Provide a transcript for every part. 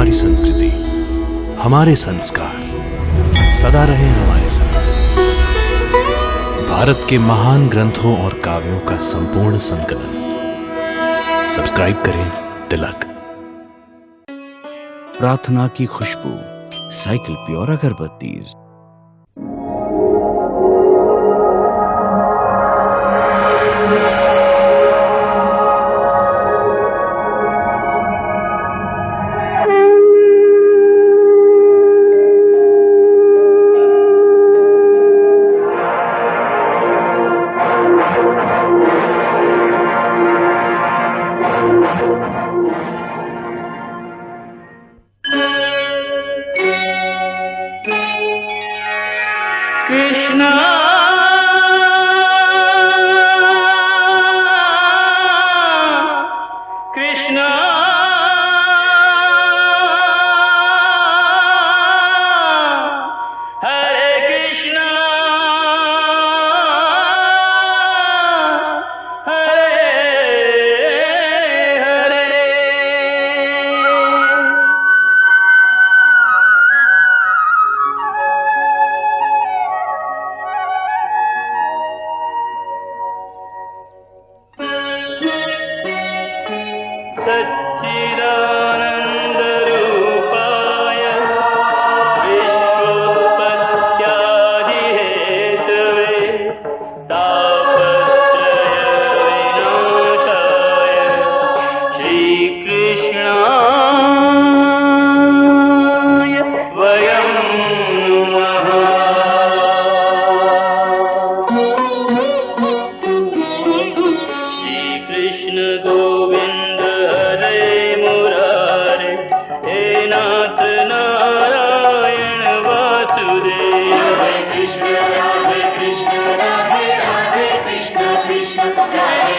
हमारी संस्कृति, हमारे संस्कार सदा रहे हमारे साथ। भारत के महान ग्रंथों और काव्यों का संपूर्ण संकलन। सब्सक्राइब करें तिलक। प्रार्थना की खुशबू, साइकिल प्योर अगरबत्ती। कृष्णा कृष्णा हरे कृष्णा हरे हरे। सच्चिदानन्दरूपाय विश्वोत्पत्त्यादिहेतवे तापत्रयविनाशाय श्रीकृष्णाय वयं नमः। श्रीकृष्ण गोविंद हरे मुरारे, हे नाथ नारायण वासुदेव। हरे कृष्ण राधे कृष्ण कृष्ण हरे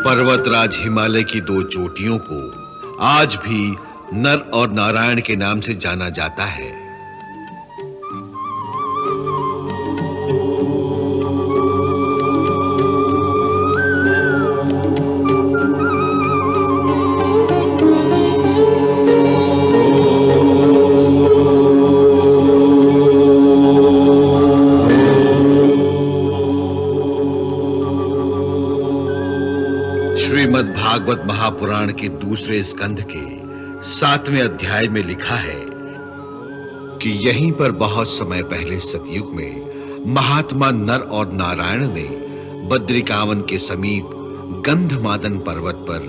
पर्वतराज हिमालय की दो चोटियों को आज भी नर और नारायण के नाम से जाना जाता है। श्रीमद् भागवत महापुराण के दूसरे स्कंध के 7वें अध्याय में लिखा है कि यहीं पर बहुत समय पहले सतयुग में महात्मा नर और नारायण ने बद्रिकावन के समीप गंधमादन पर्वत पर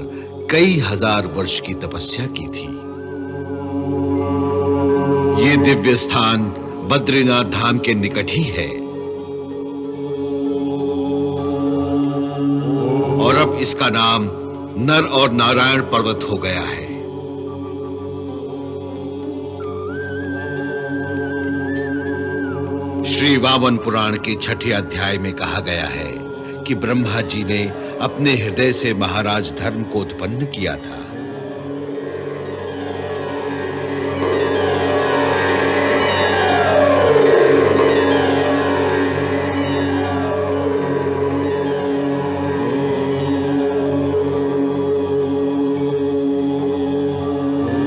कई हजार वर्ष की तपस्या की थी। ये दिव्य स्थान बद्रीनाथ धाम के निकट ही है और अब इसका नाम नर और नारायण पर्वत हो गया है। श्री वामन पुराण के 6ठे अध्याय में कहा गया है कि ब्रह्मा जी ने अपने हृदय से महाराज धर्म को उत्पन्न किया था।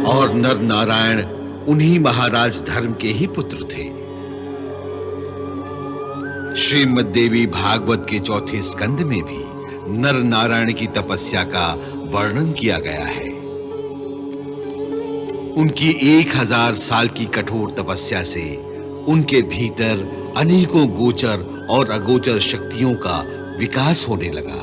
और नर नारायण उन्हीं महाराज धर्म के ही पुत्र थे। श्रीमद् देवी भागवत के 4थे स्कंद में भी नर नारायण की तपस्या का वर्णन किया गया है। उनकी 1000 साल की कठोर तपस्या से उनके भीतर अनेकों गोचर और अगोचर शक्तियों का विकास होने लगा।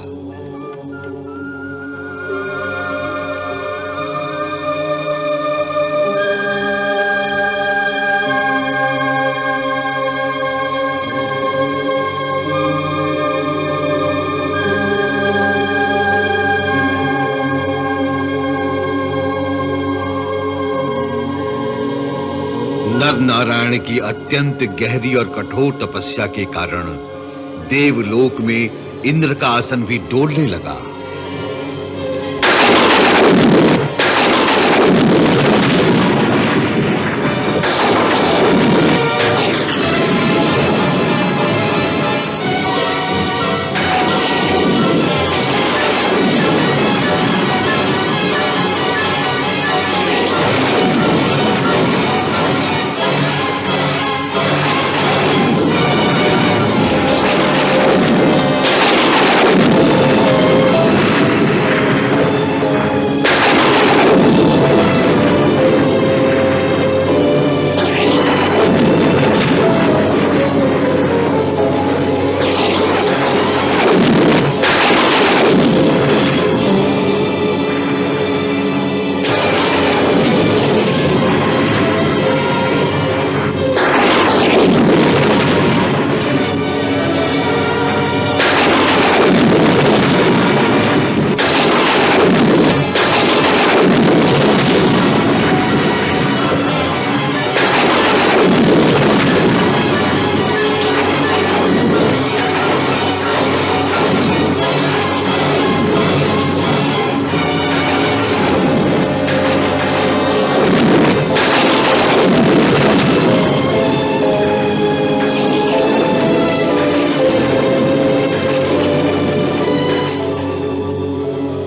नर नारायण की अत्यंत गहरी और कठोर तपस्या के कारण देवलोक में इंद्र का आसन भी डोलने लगा।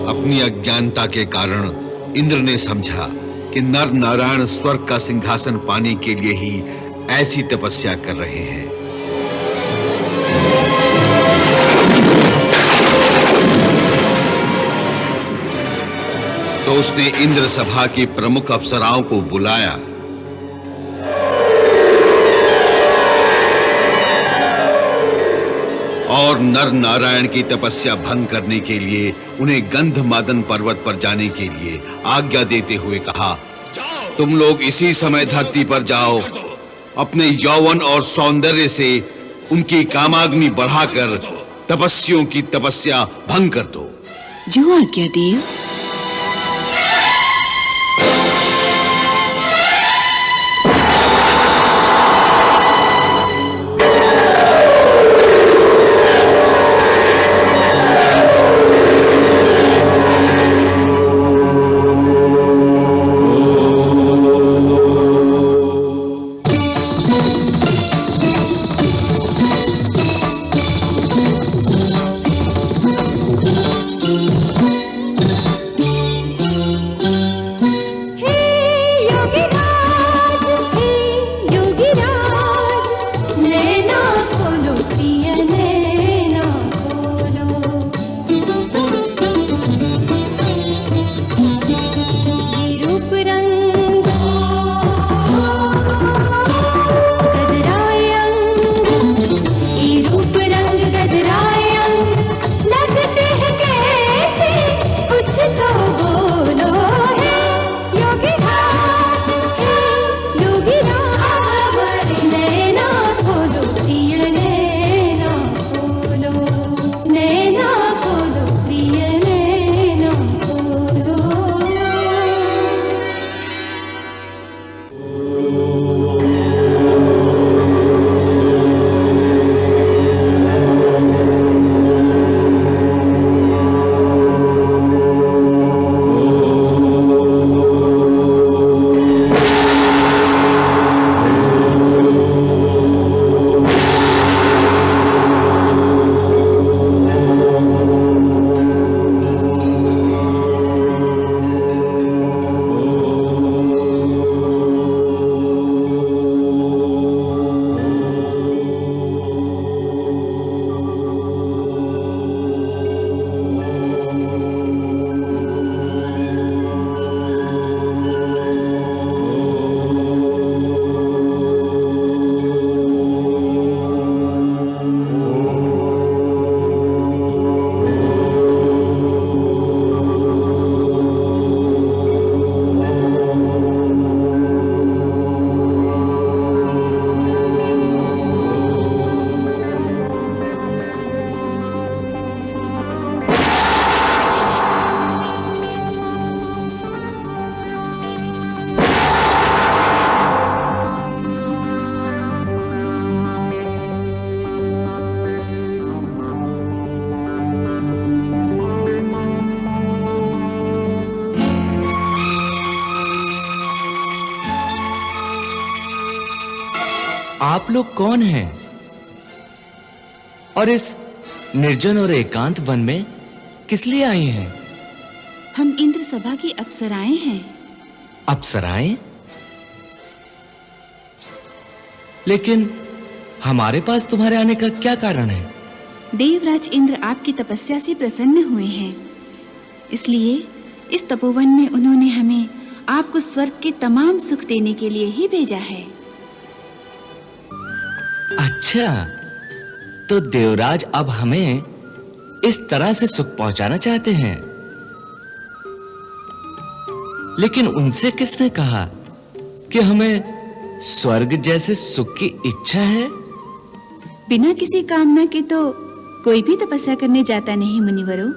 अपनी अज्ञानता के कारण इंद्र ने समझा कि नर नारायण स्वर्ग का सिंहासन पाने के लिए ही ऐसी तपस्या कर रहे हैं। तो उसने इंद्र सभा की प्रमुख अप्सराओं को बुलाया और नर नारायण की तपस्या भंग करने के लिए उन्हें गंधमादन पर्वत पर जाने के लिए आज्ञा देते हुए कहा, तुम लोग इसी समय धरती पर जाओ, अपने यौवन और सौंदर्य से उनकी कामाग्नि बढ़ाकर तपस्वियों की तपस्या भंग कर दो। जो आज्ञा देव। आप लोग कौन हैं? और इस निर्जन और एकांत वन में किस लिए आई हैं? हम इंद्र सभा की अप्सराएं हैं। अप्सराएं? लेकिन हमारे पास तुम्हारे आने का क्या कारण है? देवराज इंद्र आपकी तपस्या से प्रसन्न हुए हैं, इसलिए इस तपोवन में उन्होंने हमें आपको स्वर्ग के तमाम सुख देने के लिए ही भेजा है। अच्छा, तो देवराज अब हमें इस तरह से सुख पहुंचाना चाहते हैं। लेकिन उनसे किसने कहा कि हमें स्वर्ग जैसे सुख की इच्छा है? बिना किसी कामना के तो कोई भी तपस्या करने जाता नहीं मुनिवरों।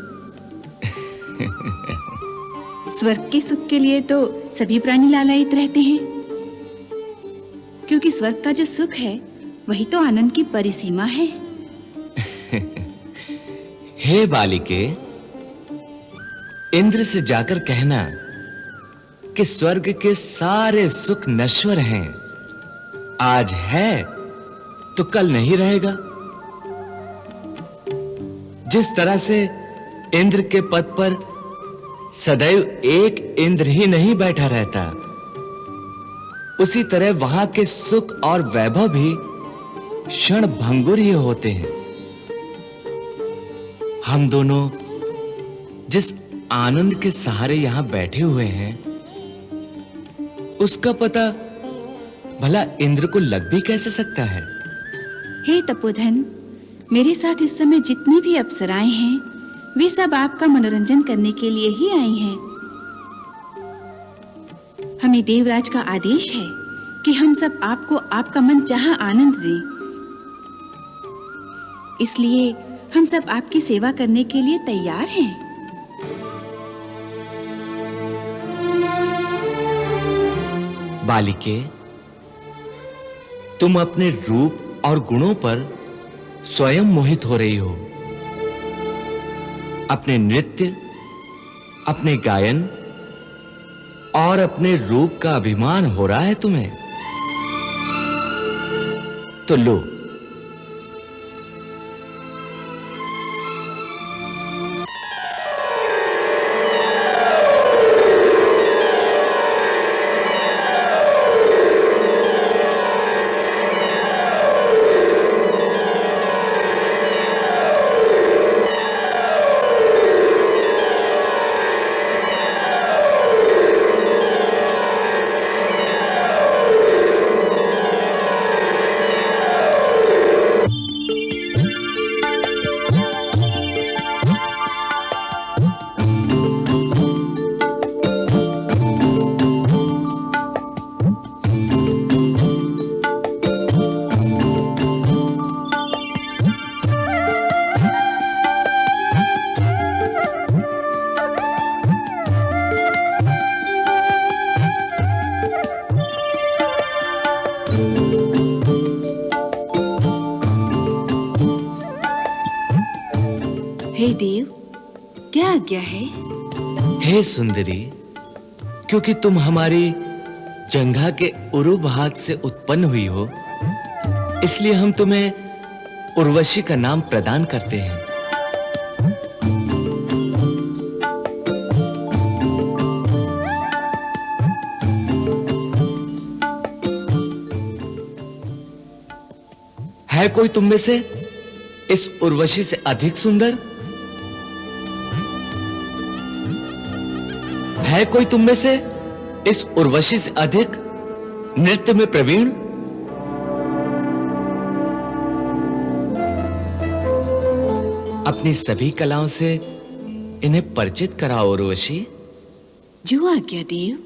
स्वर्ग के सुख के लिए तो सभी प्राणी लालायित रहते हैं, क्योंकि स्वर्ग का जो सुख है वही तो आनंद की परिसीमा है। हे बालिके, इंद्र से जाकर कहना कि स्वर्ग के सारे सुख नश्वर हैं। आज है तो कल नहीं रहेगा। जिस तरह से इंद्र के पद पर सदैव एक इंद्र ही नहीं बैठा रहता, उसी तरह वहां के सुख और वैभव भी क्षण भंगुर ही होते हैं। हम दोनों जिस आनंद के सहारे यहां बैठे हुए हैं, उसका पता भला इंद्र को लग भी कैसे सकता है? हे तपोधन, मेरे साथ इस समय जितनी भी अप्सराएं हैं, वे सब आपका मनोरंजन करने के लिए ही आई हैं। हमें देवराज का आदेश है कि हम सब आपको आपका मन चाहा आनंद दें। इसलिए हम सब आपकी सेवा करने के लिए तैयार हैं। बालिके, तुम अपने रूप और गुणों पर स्वयं मोहित हो रही हो। अपने नृत्य, अपने गायन और अपने रूप का अभिमान हो रहा है तुम्हें। तो लो, हे देव, क्या आज्ञा है? हे सुंदरी, क्योंकि तुम हमारी जंघा के उरु भाग से उत्पन्न हुई हो, इसलिए हम तुम्हें उर्वशी का नाम प्रदान करते हैं। है कोई तुम में से इस उर्वशी से अधिक सुंदर? है कोई तुम में से इस उर्वशी से अधिक नृत्य में प्रवीण? अपनी सभी कलाओं से इन्हें परिचित कराओ उर्वशी। जो आज्ञा देव।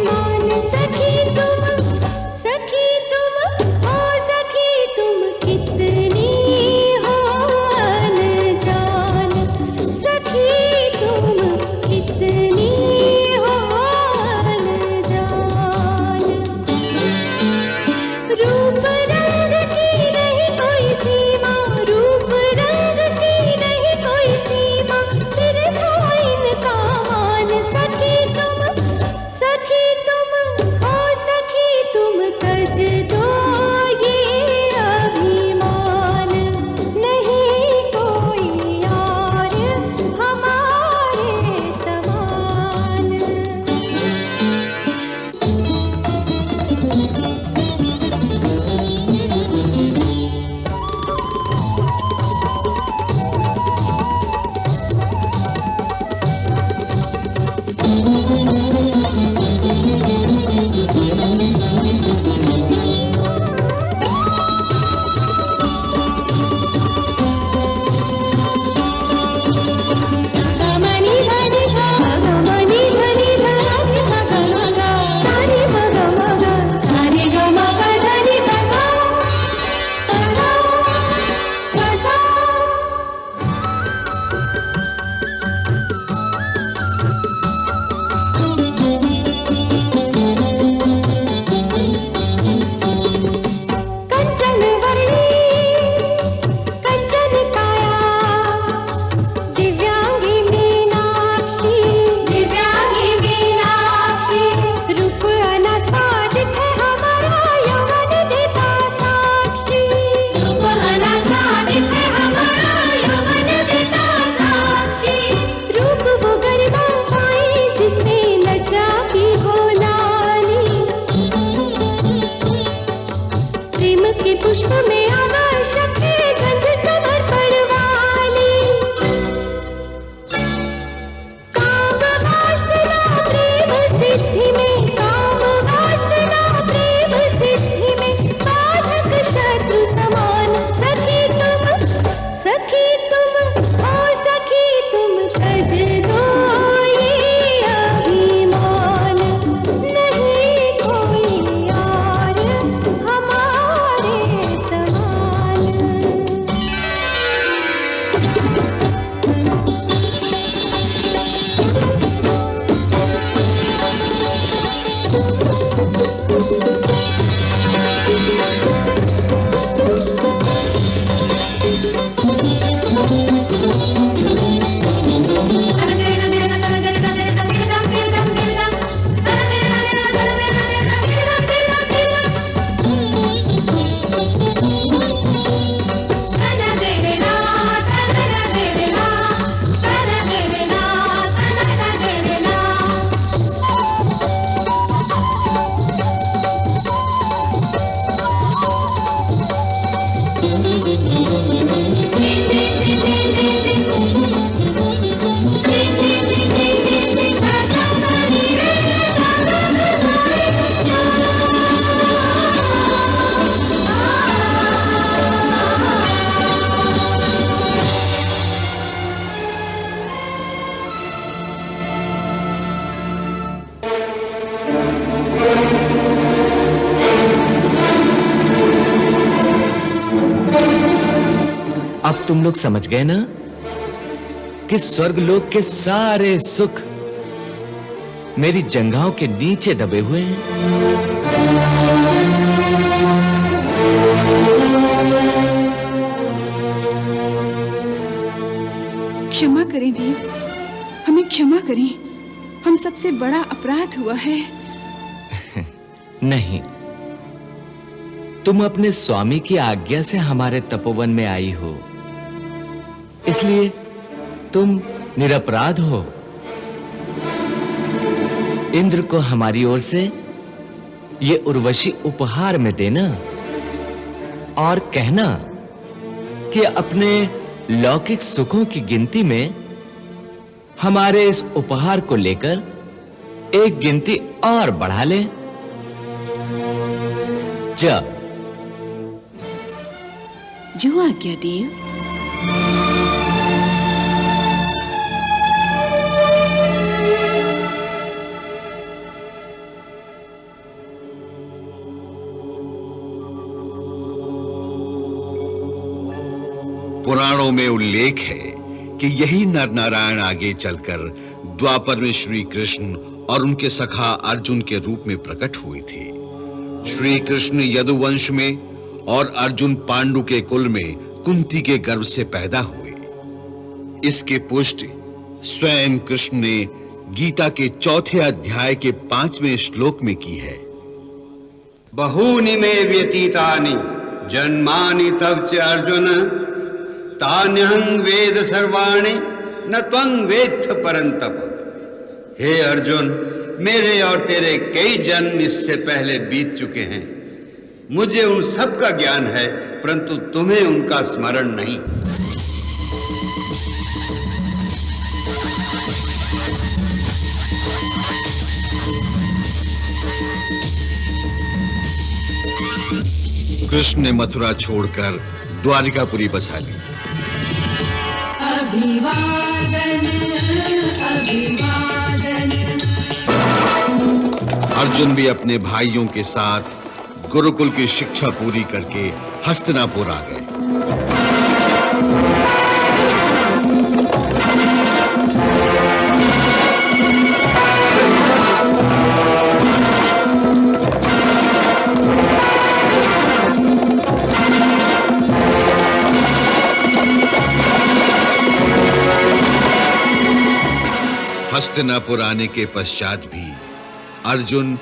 अभिमान सखी तुम ओ सखी तुम कितनी हो अनजान सखी तुम कितनी हो अनजान रूप रंग की नहीं कोई सीमा रूप रंग की नहीं कोई सीमा फिर तो इनका मान सखी तुम ओ सखी तुम तज दो ये अभिमान नहीं कोई और हमारे समान मनी धनी मनी धनी धनी सारे मग सारे ग मग धनी बसा कंचन वर्णी कंचन काया दिव्यांगी मीनाक्षी रूप अनास्वादित है हमारा यौवन देता साक्षी रूप वो गरिमा पाए जिसमें लज्जा की हो लाली प्रेम के पुष्प में आवश्यक है गंध समर्पण वाली काम वासना प्रेम सिद्धि में बाधक शत्रु समान सखी तुम ओ सखी तुम तज दो ये अभिमान नहीं कोई और हमारे समान अब तुम लोग समझ गए ना कि स्वर्गलोक के सारे सुख मेरी जंघाओं के नीचे दबे हुए हैं। क्षमा करें देव, हमें क्षमा करें, हम सबसे बड़ा अपराध हुआ है। नहीं, तुम अपने स्वामी की आज्ञा से हमारे तपोवन में आई हो, इसलिए तुम निरपराध हो। इंद्र को हमारी ओर से ये उर्वशी उपहार में देना और कहना कि अपने लौकिक सुखों की गिनती में हमारे इस उपहार को लेकर एक गिनती और बढ़ा ले। जो आज्ञा देव। पुराणों में उल्लेख है कि यही नर नारायण आगे चलकर द्वापर में श्री कृष्ण और उनके सखा अर्जुन के रूप में प्रकट हुए थे। श्री कृष्ण यदुवंश में और अर्जुन पांडु के कुल में कुंती के गर्भ से पैदा हुए। इसकी पुष्टि स्वयं कृष्ण ने गीता के 4 अध्याय के 5वें श्लोक में की है। बहूनि मे व्यतीतानि जन्मानि तव च अर्जुन तान्यहं वेद सर्वाणि न त्वं वेत्थ परन्तप। हे अर्जुन, मेरे और तेरे कई जन्म इससे पहले बीत चुके हैं। मुझे उन सब का ज्ञान है, परंतु तुम्हें उनका स्मरण नहीं। कृष्ण ने मथुरा छोड़कर द्वारिकापुरी बसा ली। अभिवादन अभिवादन। अर्जुन भी अपने भाइयों के साथ गुरुकुल की शिक्षा पूरी करके हस्तिनापुर आ गए। हस्तिनापुर आने के पश्चात भी अर्जुन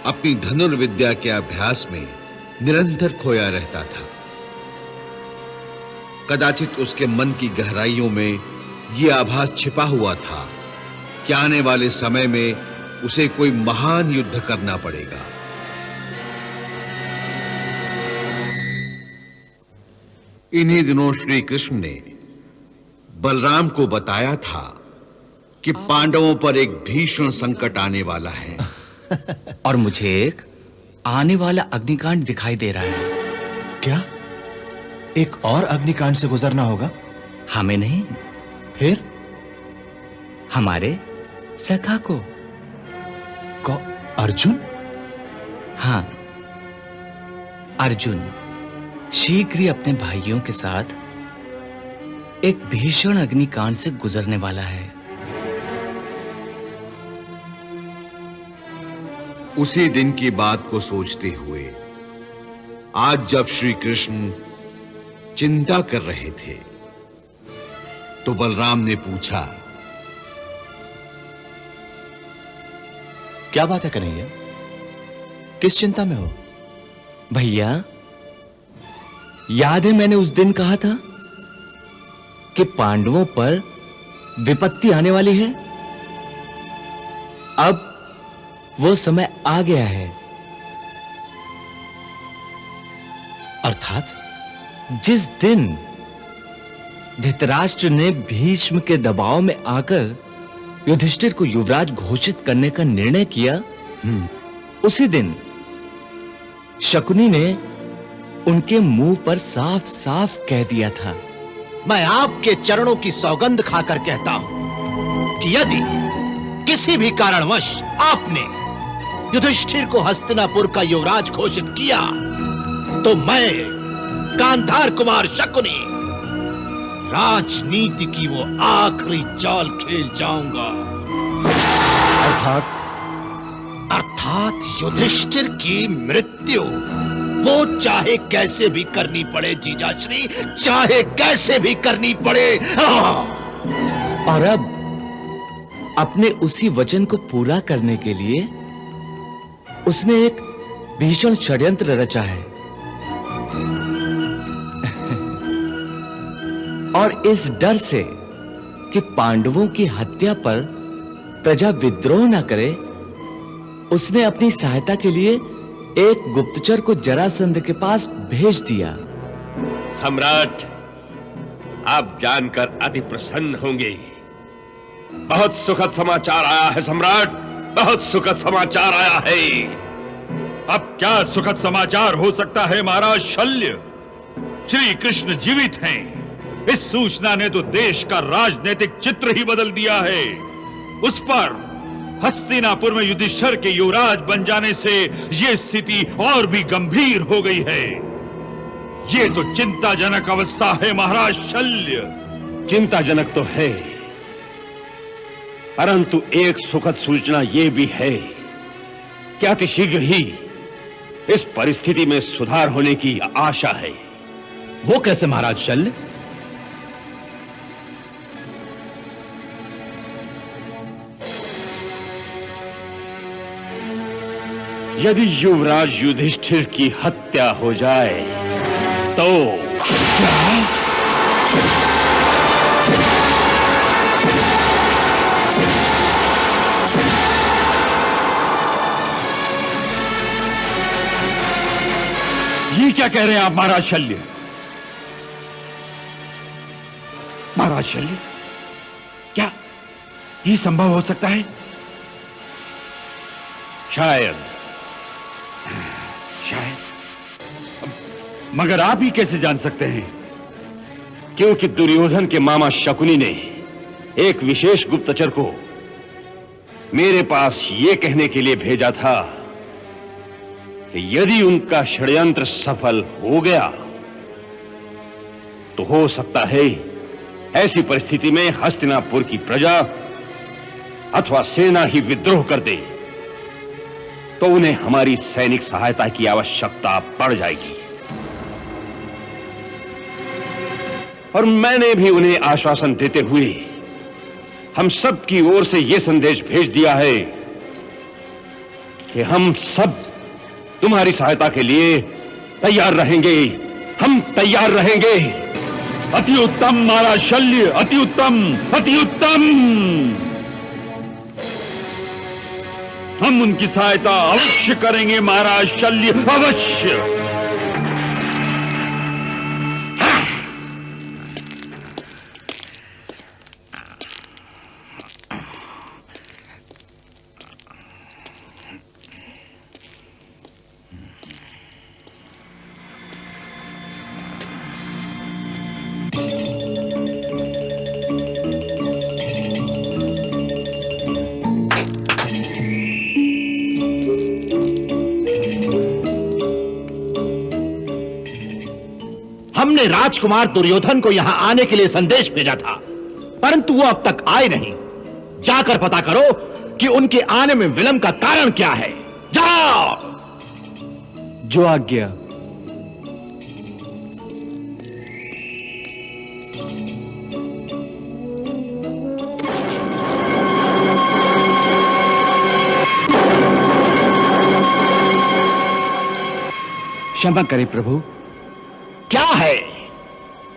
अपनी धनुर्विद्या के अभ्यास में निरंतर खोया रहता था। कदाचित उसके मन की गहराइयों में यह आभास छिपा हुआ था कि आने वाले समय में उसे कोई महान युद्ध करना पड़ेगा। इन्हीं दिनों श्री कृष्ण ने बलराम को बताया था कि पांडवों पर एक भीषण संकट आने वाला है। और मुझे एक आने वाला अग्निकांड दिखाई दे रहा है। क्या एक और अग्निकांड से गुजरना होगा? हमें नहीं, फिर हमारे सखा को। अर्जुन? हाँ, अर्जुन शीघ्र ही अपने भाइयों के साथ एक भीषण अग्निकांड से गुजरने वाला है। उसी दिन की बात को सोचते हुए आज जब श्री कृष्ण चिंता कर रहे थे तो बलराम ने पूछा, क्या बात है कन्हैया? किस चिंता में हो? भैया, याद है मैंने उस दिन कहा था कि पांडवों पर विपत्ति आने वाली है? अब वो समय आ गया है। अर्थात जिस दिन धृतराष्ट्र ने भीष्म के दबाव में आकर युधिष्ठिर को युवराज घोषित करने का निर्णय किया, उसी दिन शकुनी ने उनके मुंह पर साफ साफ कह दिया था। मैं आपके चरणों की सौगंध खाकर कहता हूं कि यदि किसी भी कारणवश आपने युधिष्ठिर को हस्तिनापुर का युवराज घोषित किया तो मैं गांधार कुमार शकुनी राजनीति की वो आखिरी चाल खेल जाऊंगा। अर्थात युधिष्ठिर की मृत्यु वो चाहे कैसे भी करनी पड़े जीजाश्री, चाहे कैसे भी करनी पड़े। और अब अपने उसी वचन को पूरा करने के लिए उसने एक भीषण षड्यंत्र रचा है। और इस डर से कि पांडवों की हत्या पर प्रजा विद्रोह न करे, उसने अपनी सहायता के लिए एक गुप्तचर को जरासंध के पास भेज दिया। सम्राट, आप जानकर अति प्रसन्न होंगे। बहुत सुखद समाचार आया है सम्राट, बहुत सुखद समाचार आया है। अब क्या सुखद समाचार हो सकता है महाराज शल्य? श्री कृष्ण जीवित हैं। इस सूचना ने तो देश का राजनीतिक चित्र ही बदल दिया है। उस पर हस्तिनापुर में युधिष्ठिर के युवराज बन जाने से यह स्थिति और भी गंभीर हो गई है। ये तो चिंताजनक अवस्था है महाराज शल्य। चिंताजनक तो है, परंतु एक सुखद सूचना यह भी है कि अतिशीघ्र ही इस परिस्थिति में सुधार होने की आशा है। वो कैसे महाराज शल्य? यदि युवराज युधिष्ठिर की हत्या हो जाए तो ये क्या कह रहे हैं आप महाराज शल्य? महाराज शल्य, क्या ये संभव हो सकता है? शायद मगर आप ही कैसे जान सकते हैं? क्योंकि दुर्योधन के मामा शकुनी ने एक विशेष गुप्तचर को मेरे पास यह कहने के लिए भेजा था कि यदि उनका षड्यंत्र सफल हो गया तो हो सकता है ऐसी परिस्थिति में हस्तिनापुर की प्रजा अथवा सेना ही विद्रोह कर दे, तो उन्हें हमारी सैनिक सहायता की आवश्यकता पड़ जाएगी। और मैंने भी उन्हें आश्वासन देते हुए हम सब की ओर से यह संदेश भेज दिया है कि हम सब तुम्हारी सहायता के लिए तैयार रहेंगे। हम तैयार रहेंगे। अति उत्तम महाराज शल्य, अति उत्तम, अति उत्तम। हम उनकी सहायता अवश्य करेंगे महाराज शल्य, अवश्य। हमने राजकुमार दुर्योधन को यहां आने के लिए संदेश भेजा था, परंतु वो अब तक आए नहीं। जाकर पता करो कि उनके आने में विलंब का कारण क्या है। जाओ। जो आज्ञा। क्षमा करें प्रभु। क्या है?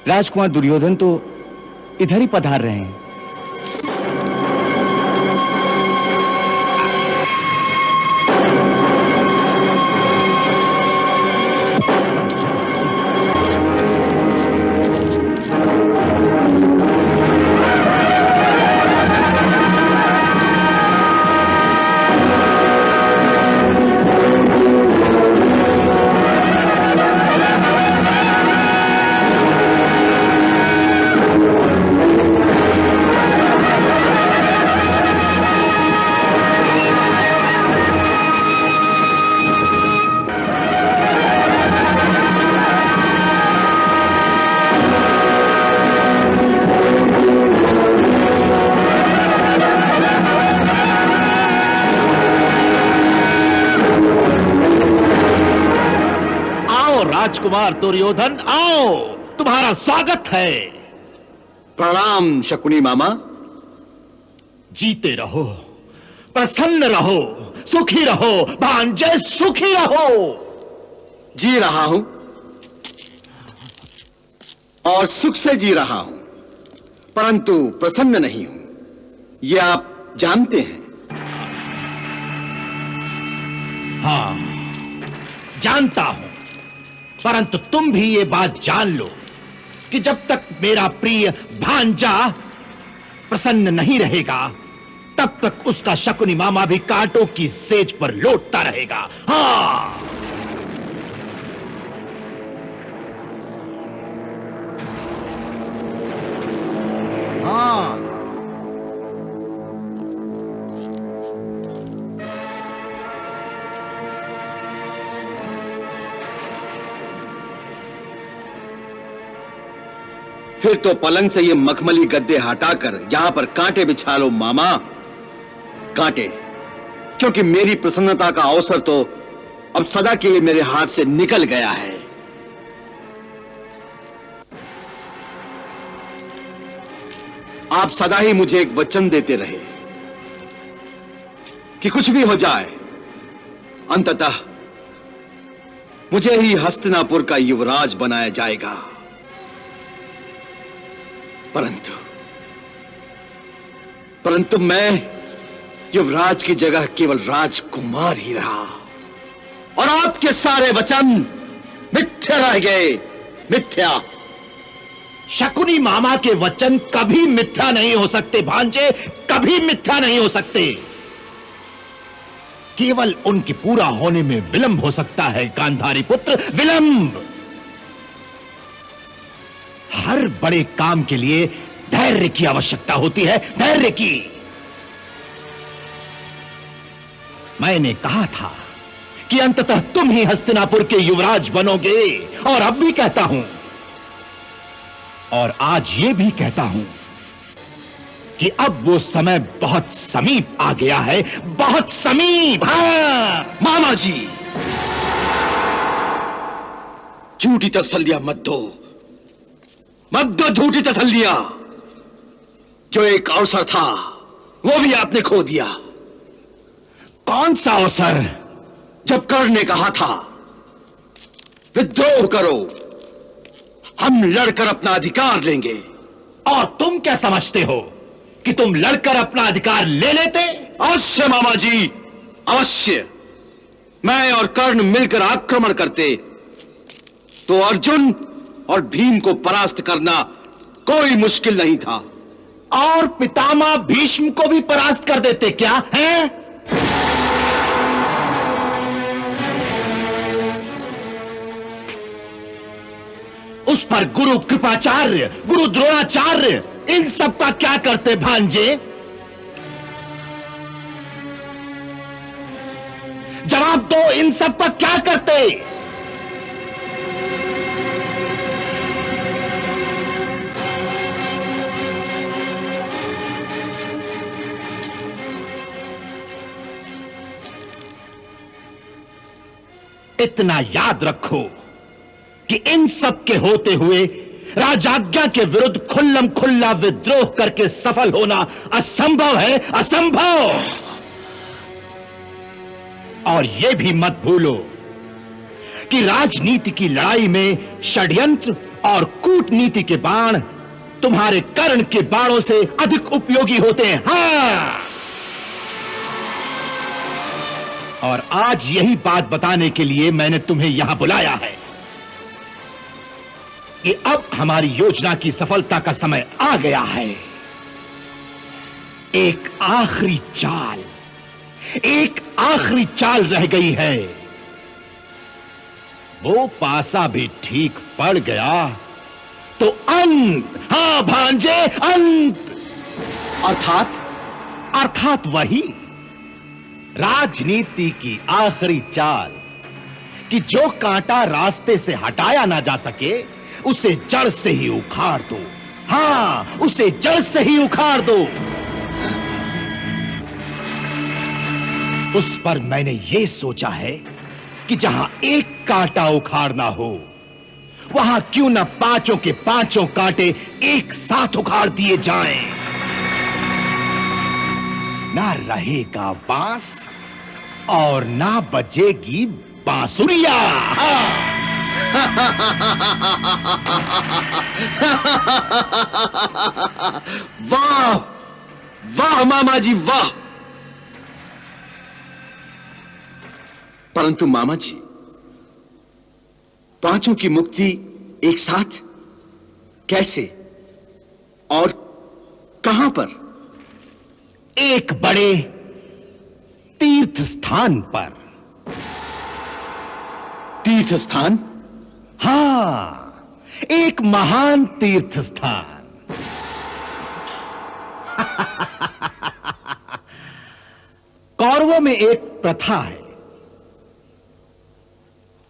राजकुमार दुर्योधन तो इधर ही पधार रहे हैं। राजकुमार दुर्योधन, आओ, तुम्हारा स्वागत है। प्रणाम शकुनी मामा। जीते रहो, प्रसन्न रहो, सुखी रहो भांजे, सुखी रहो। जी रहा हूं और सुख से जी रहा हूं, परंतु प्रसन्न नहीं हूं, यह आप जानते हैं। हां, जानता हूं, परंतु तुम भी ये बात जान लो कि जब तक मेरा प्रिय भांजा प्रसन्न नहीं रहेगा, तब तक उसका शकुनी मामा भी कांटों की सेज पर लौटता रहेगा। हाँ। हाँ। फिर तो पलंग से ये मखमली गद्दे हटाकर यहां पर कांटे बिछा लो मामा, कांटे, क्योंकि मेरी प्रसन्नता का अवसर तो अब सदा के लिए मेरे हाथ से निकल गया है। आप सदा ही मुझे एक वचन देते रहे कि कुछ भी हो जाए अंततः मुझे ही हस्तिनापुर का युवराज बनाया जाएगा। परंतु मैं युवराज की जगह केवल राजकुमार ही रहा और आपके सारे वचन मिथ्या रह गए, मिथ्या। शकुनी मामा के वचन कभी मिथ्या नहीं हो सकते भांजे, कभी मिथ्या नहीं हो सकते। केवल उनके पूरा होने में विलंब हो सकता है गांधारी पुत्र, विलंब। हर बड़े काम के लिए धैर्य की आवश्यकता होती है, धैर्य की। मैंने कहा था कि अंततः तुम ही हस्तिनापुर के युवराज बनोगे, और अब भी कहता हूं, और आज ये भी कहता हूं कि अब वो समय बहुत समीप आ गया है, बहुत समीप। हाँ मामा जी, झूठी तसल्लियां मत दो, मत दो झूठी तसल्लियां। जो एक अवसर था वो भी आपने खो दिया। कौन सा अवसर? जब कर्ण ने कहा था विद्रोह करो, हम लड़कर अपना अधिकार लेंगे। और तुम क्या समझते हो कि तुम लड़कर अपना अधिकार ले लेते? अवश्य मामा जी, अवश्य। मैं और कर्ण मिलकर आक्रमण करते तो अर्जुन और भीम को परास्त करना कोई मुश्किल नहीं था। और पितामह भीष्म को भी परास्त कर देते क्या हैं? उस पर गुरु कृपाचार्य, गुरु द्रोणाचार्य, इन सब का क्या करते भांजे? जवाब दो, इन सब का क्या करते? इतना याद रखो कि इन सब के होते हुए राजाज्ञा के विरुद्ध खुल्लम खुल्ला विद्रोह करके सफल होना असंभव है, असंभव। और यह भी मत भूलो कि राजनीति की लड़ाई में षड्यंत्र और कूटनीति के बाण तुम्हारे कर्ण के बाणों से अधिक उपयोगी होते हैं। हाँ, और आज यही बात बताने के लिए मैंने तुम्हें यहां बुलाया है कि अब हमारी योजना की सफलता का समय आ गया है। एक आखिरी चाल, एक आखिरी चाल रह गई है। वो पासा भी ठीक पड़ गया तो अंत। हां भांजे, अंत। अर्थात वही राजनीति की आखिरी चाल कि जो कांटा रास्ते से हटाया ना जा सके उसे जड़ से ही उखाड़ दो। हां, उसे जड़ से ही उखाड़ दो। उस पर मैंने यह सोचा है कि जहां एक कांटा उखाड़ना हो वहां क्यों ना पांचों के पांचों कांटे एक साथ उखाड़ दिए जाएं। ना रहेगा बांस और ना बजेगी बांसुरिया। वाह वाह मामा जी, वाह। परंतु मामा जी, पांचों की मुक्ति एक साथ कैसे और कहां पर? एक बड़े तीर्थ स्थान पर। तीर्थ स्थान? हां, एक महान तीर्थ स्थान। कौरवों में एक प्रथा है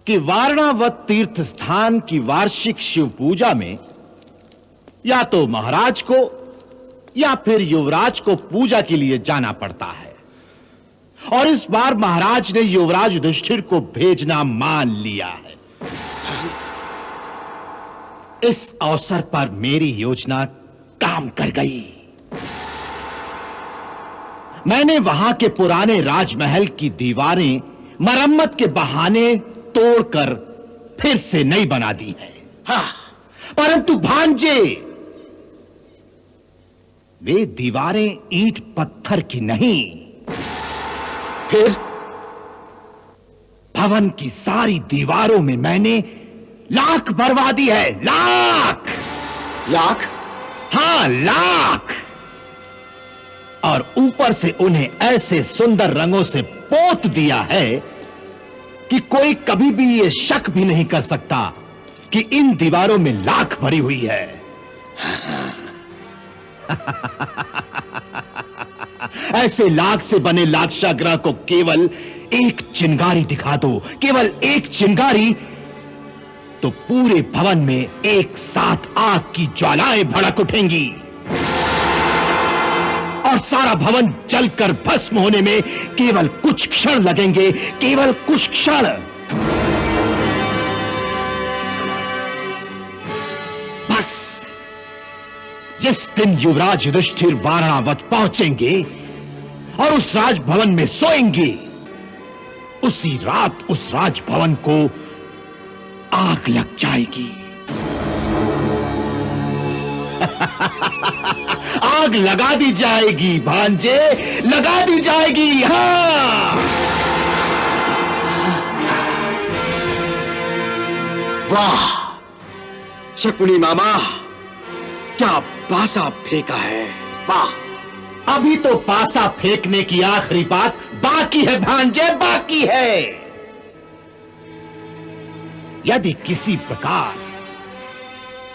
कि वारणावत तीर्थ स्थान की वार्षिक शिव पूजा में या तो महाराज को या फिर युवराज को पूजा के लिए जाना पड़ता है। और इस बार महाराज ने युवराज युधिष्ठिर को भेजना मान लिया है। इस अवसर पर मेरी योजना काम कर गई। मैंने वहां के पुराने राजमहल की दीवारें मरम्मत के बहाने तोड़कर फिर से नई बना दी है। हाँ, परंतु भांजे, वे दीवारें ईंट पत्थर की नहीं, फिर भवन की सारी दीवारों में मैंने लाख भरवा दी है। लाख लाख? हाँ, लाख। और ऊपर से उन्हें ऐसे सुंदर रंगों से पोत दिया है कि कोई कभी भी यह शक भी नहीं कर सकता कि इन दीवारों में लाख भरी हुई है। ऐसे लाख से बने लाक्षागृह को केवल एक चिंगारी दिखा दो, केवल एक चिंगारी, तो पूरे भवन में एक साथ आग की ज्वालाएं भड़क उठेंगी और सारा भवन जलकर भस्म होने में केवल कुछ क्षण लगेंगे, केवल कुछ क्षण। बस जिस दिन युवराज युधिष्ठिर वारणावत पहुंचेंगे और उस राजभवन में सोएंगे, उसी रात उस राजभवन को आग लग जाएगी। आग लगा दी जाएगी भांजे, लगा दी जाएगी। हाँ, वाह शकुनी मामा, क्या पासा फेंका है। वाह, अभी तो पासा फेंकने की आखिरी बात बाकी है भांजे, बाकी है। यदि किसी प्रकार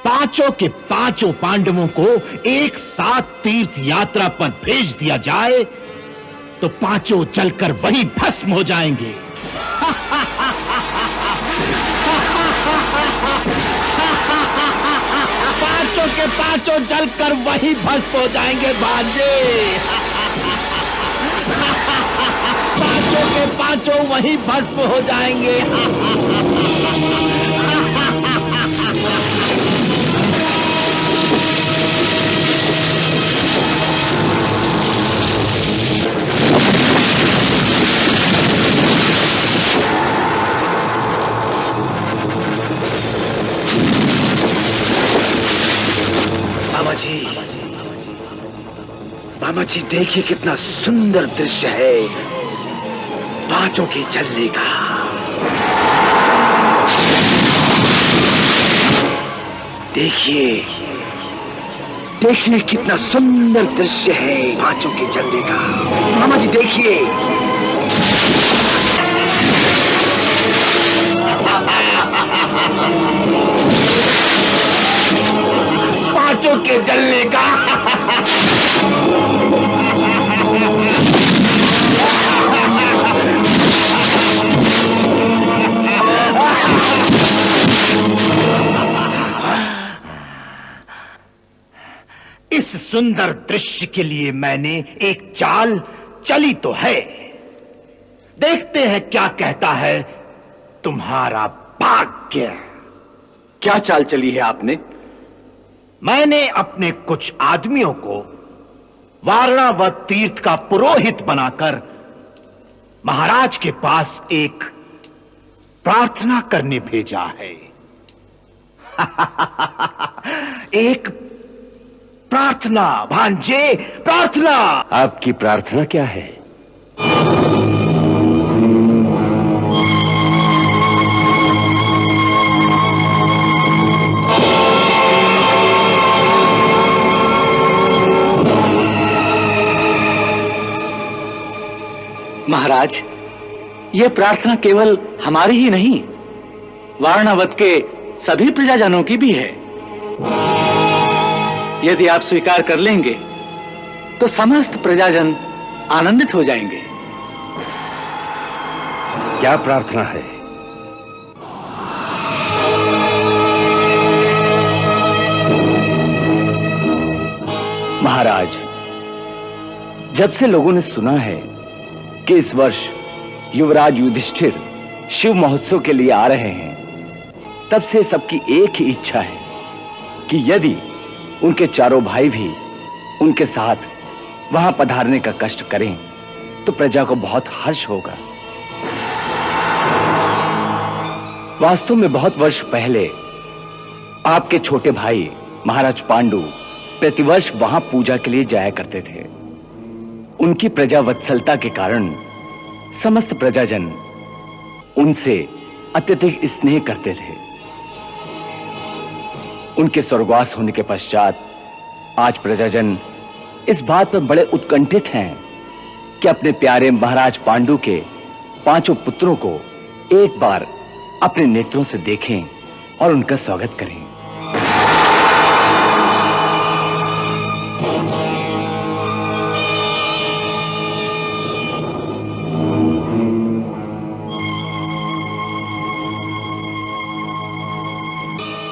पांचों के पांचों पांडवों को एक साथ तीर्थ यात्रा पर भेज दिया जाए तो पांचों जलकर वहीं भस्म हो जाएंगे। पांचों के पांचों जलकर वहीं भस्म हो जाएंगे भांजे। पांचों के पांचों वहीं भस्म हो जाएंगे। मामा जी देखिए कितना सुंदर दृश्य है पांचों के जलने का। देखिए देखिए कितना सुंदर दृश्य है पांचों के जलने का। मामा जी देखिए। पांचों के जलने का। इस सुंदर दृश्य के लिए मैंने एक चाल चली तो है, देखते हैं क्या कहता है तुम्हारा भाग्य। क्या चाल चली है आपने? मैंने अपने कुछ आदमियों को वारणावत तीर्थ का पुरोहित बनाकर महाराज के पास एक प्रार्थना करने भेजा है। एक प्रार्थना भांजे, प्रार्थना। आपकी प्रार्थना क्या है? महाराज, यह प्रार्थना केवल हमारी ही नहीं, वारणावत के सभी प्रजाजनों की भी है। यदि आप स्वीकार कर लेंगे तो समस्त प्रजाजन आनंदित हो जाएंगे। क्या प्रार्थना है? महाराज, जब से लोगों ने सुना है कि इस वर्ष युवराज युधिष्ठिर शिव महोत्सव के लिए आ रहे हैं, तब से सबकी एक ही इच्छा है कि यदि उनके चारों भाई भी उनके साथ वहां पधारने का कष्ट करें तो प्रजा को बहुत हर्ष होगा। वास्तव में बहुत वर्ष पहले आपके छोटे भाई महाराज पांडु प्रतिवर्ष वहां पूजा के लिए जाया करते थे। उनकी प्रजा वत्सलता के कारण समस्त प्रजाजन उनसे अत्यधिक स्नेह करते थे। उनके स्वर्गवास होने के पश्चात आज प्रजाजन इस बात पर बड़े उत्कंठित हैं कि अपने प्यारे महाराज पांडु के 5 पुत्रों को एक बार अपने नेत्रों से देखें और उनका स्वागत करें।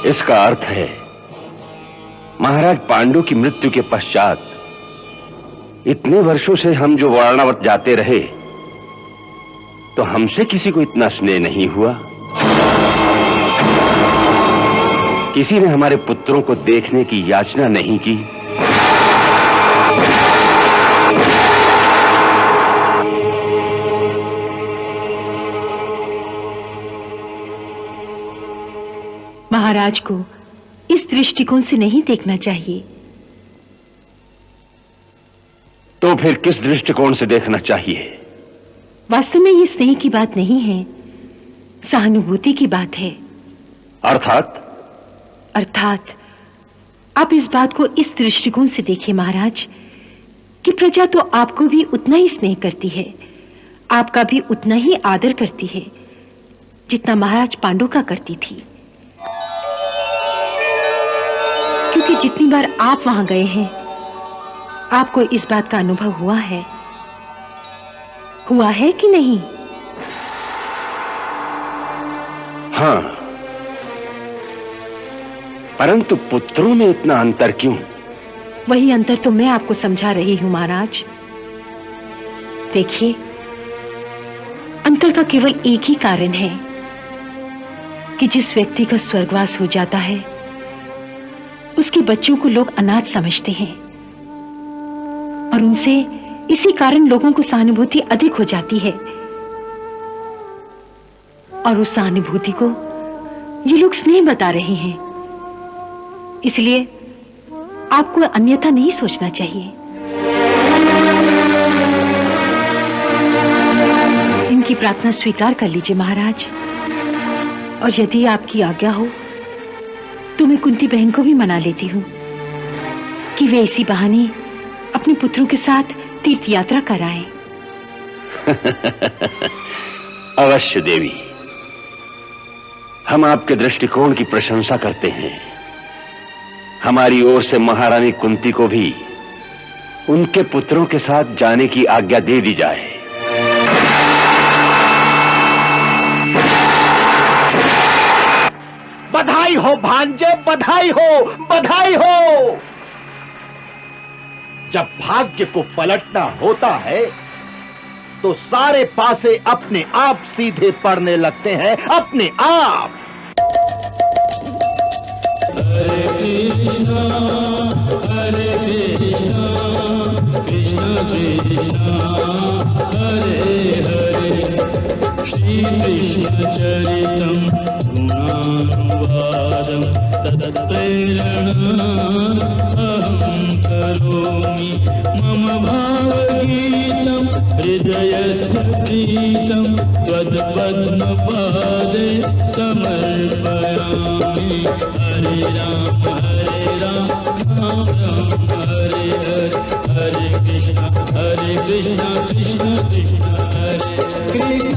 इसका अर्थ है महाराज पांडु की मृत्यु के पश्चात इतने वर्षों से हम जो वारणावत जाते रहे तो हमसे किसी को इतना स्नेह नहीं हुआ। किसी ने हमारे पुत्रों को देखने की याचना नहीं की। महाराज को इस दृष्टिकोण से नहीं देखना चाहिए। तो फिर किस दृष्टिकोण से देखना चाहिए? वास्तव में ये स्नेह की बात नहीं है, सहानुभूति की बात है। अर्थात आप इस बात को इस दृष्टिकोण से देखिए महाराज कि प्रजा तो आपको भी उतना ही स्नेह करती है, आपका भी उतना ही आदर करती है जितना महाराज पांडु का करती थी। क्योंकि जितनी बार आप वहां गए हैं आपको इस बात का अनुभव हुआ है कि नहीं? हाँ, परंतु पुत्रों में इतना अंतर क्यों? वही अंतर तो मैं आपको समझा रही हूं महाराज। देखिए, अंतर का केवल एक ही कारण है कि जिस व्यक्ति का स्वर्गवास हो जाता है उसके बच्चों को लोग अनाथ समझते हैं और उनसे इसी कारण लोगों को सहानुभूति अधिक हो जाती है और उस सहानुभूति को ये लोग स्नेह बता रहे हैं। इसलिए आपको अन्यथा नहीं सोचना चाहिए। इनकी प्रार्थना स्वीकार कर लीजिए महाराज, और यदि आपकी आज्ञा हो तो मैं कुंती बहन को भी मना लेती हूँ कि वे इसी बहाने अपने पुत्रों के साथ तीर्थ यात्रा कराएं। अवश्य देवी, हम आपके दृष्टिकोण की प्रशंसा करते हैं। हमारी ओर से महारानी कुंती को भी उनके पुत्रों के साथ जाने की आज्ञा दे दी जाए। बधाई हो भांजे, बधाई हो, बधाई हो। जब भाग्य को पलटना होता है तो सारे पासे अपने आप सीधे पड़ने लगते हैं, अपने आप। हरे कृष्णा कृष्ण कृष्णा हरे हरे, श्री कृष्ण चरितम् गुणानुवादं तत्प्रेरणा अहं करोमि। मम भावगीतं हृदयस्य प्रीतं त्वत्पद्मपादे समर्पयामि। हरे राम राम राम हरे हरे, हरे कृष्ण कृष्ण कृष्ण हरे हरे। कृष्ण